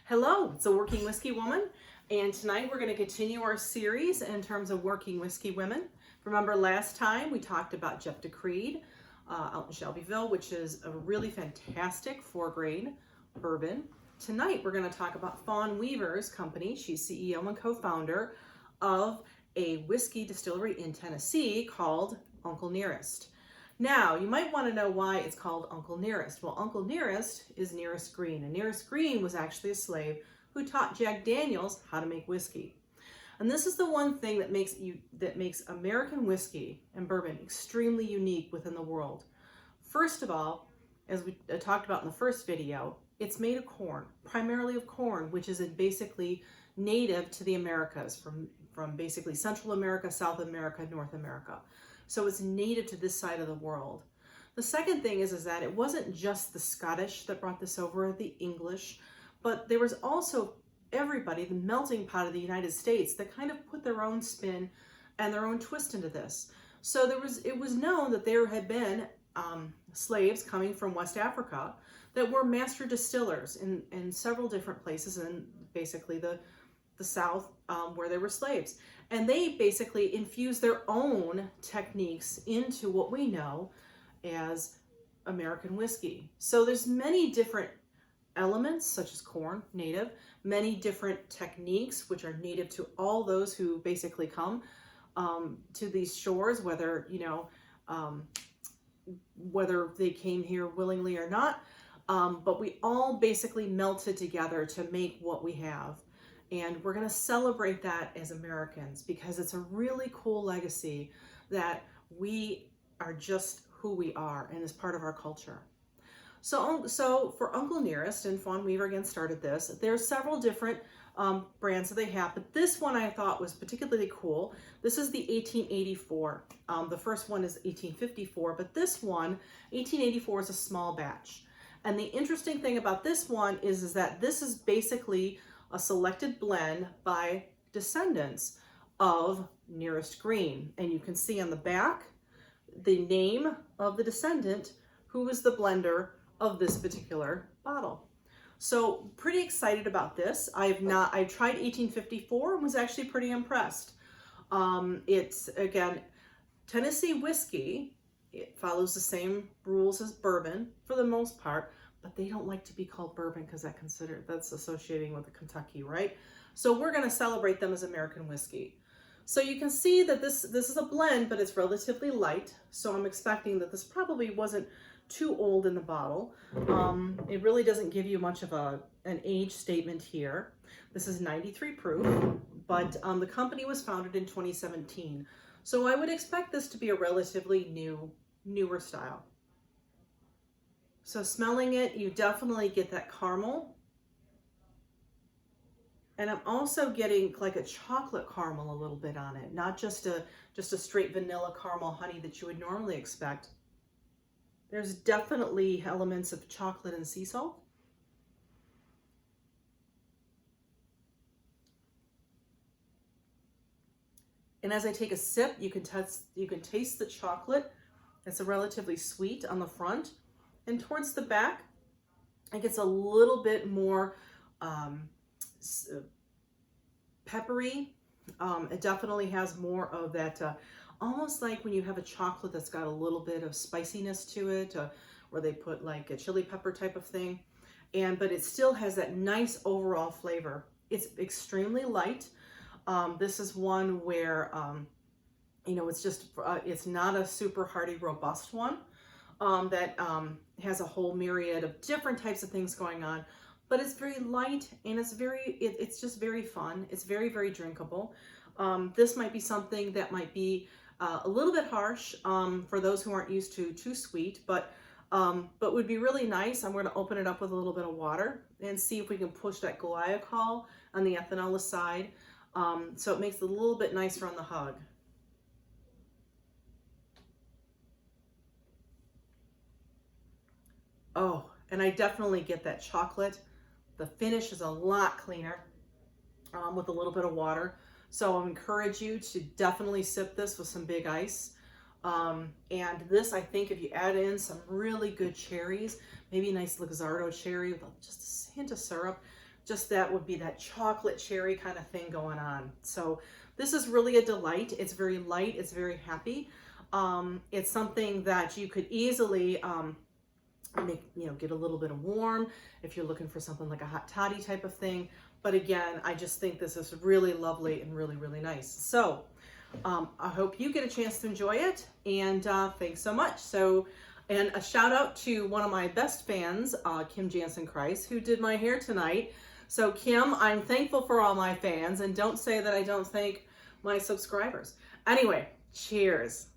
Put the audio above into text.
Hello, it's a Working Whiskey Woman, and tonight we're going to continue our series in terms of working whiskey women. Remember last time we talked about Jeff DeCreed out in Shelbyville, which is a really fantastic 4-grade bourbon. Tonight we're going to talk about Fawn Weaver's company. She's CEO and co-founder of a whiskey distillery in Tennessee called Uncle Nearest. Now, you might want to know why it's called Uncle Nearest. Well, Uncle Nearest is Nearest Green, and Nearest Green was actually a slave who taught Jack Daniels how to make whiskey. And this is the one thing that makes American whiskey and bourbon extremely unique within the world. First of all, as we talked about in the first video, it's made of corn, primarily of corn, which is basically native to the Americas, from basically Central America, South America, North America. So it's native to this side of the world. The second thing is that it wasn't just the Scottish that brought this over, the English, but there was also everybody, the melting pot of the United States, that kind of put their own spin and their own twist into this. So it was known that there had been slaves coming from West Africa that were master distillers in several different places, and basically the South, where there were slaves. And they basically infused their own techniques into what we know as American whiskey. So there's many different elements, such as corn, native, many different techniques, which are native to all those who basically come to these shores, whether they came here willingly or not. But we all basically melted together to make what we have. And we're going to celebrate that as Americans, because it's a really cool legacy that we are just who we are and is part of our culture. So for Uncle Nearest, and Fawn Weaver again started this, there's several different brands that they have, but this one I thought was particularly cool. This is the 1884. The first one is 1854, but this one, 1884, is a small batch. And the interesting thing about this one is that this is basically a selected blend by descendants of Nearest Green. And you can see on the back the name of the descendant who was the blender of this particular bottle. So pretty excited about this. I tried 1854 and was actually pretty impressed. It's, again, Tennessee whiskey. It follows the same rules as bourbon for the most part, but they don't like to be called bourbon because that's associating with the Kentucky, right? So we're going to celebrate them as American whiskey. So you can see that this is a blend, but it's relatively light. So I'm expecting that this probably wasn't too old in the bottle. It really doesn't give you much of an age statement here. This is 93 proof, but the company was founded in 2017. So I would expect this to be a relatively newer style. So smelling it, you definitely get that caramel. And I'm also getting like a chocolate caramel a little bit on it, not just a straight vanilla caramel honey that you would normally expect. There's definitely elements of chocolate and sea salt. And as I take a sip, you can taste the chocolate. It's a relatively sweet on the front. And towards the back, it gets a little bit more peppery. It definitely has more of that, almost like when you have a chocolate that's got a little bit of spiciness to it, where they put like a chili pepper type of thing. But it still has that nice overall flavor. It's extremely light. This is one where, it's not a super hearty, robust one. That has a whole myriad of different types of things going on, but it's very light, and it's just very fun. It's very, very drinkable. This might be something that might be a little bit harsh for those who aren't used to too sweet, but would be really nice. I'm going to open it up with a little bit of water and see if we can push that glycol on the ethanol side, so it makes it a little bit nicer on the hug. Oh, and I definitely get that chocolate. The finish is a lot cleaner with a little bit of water. So I encourage you to definitely sip this with some big ice. And this, I think, if you add in some really good cherries, maybe a nice Luxardo cherry with just a hint of syrup, just that would be that chocolate cherry kind of thing going on. So this is really a delight. It's very light, it's very happy. It's something that you could easily make, get a little bit of warm if you're looking for something like a hot toddy type of thing. But again, I just think this is really lovely and really, really nice. So I hope you get a chance to enjoy it, and thanks so much. So, and a shout out to one of my best fans, Kim Jansen Kreis, who did my hair tonight. So Kim, I'm thankful for all my fans, and don't say that I don't thank my subscribers. Anyway, cheers.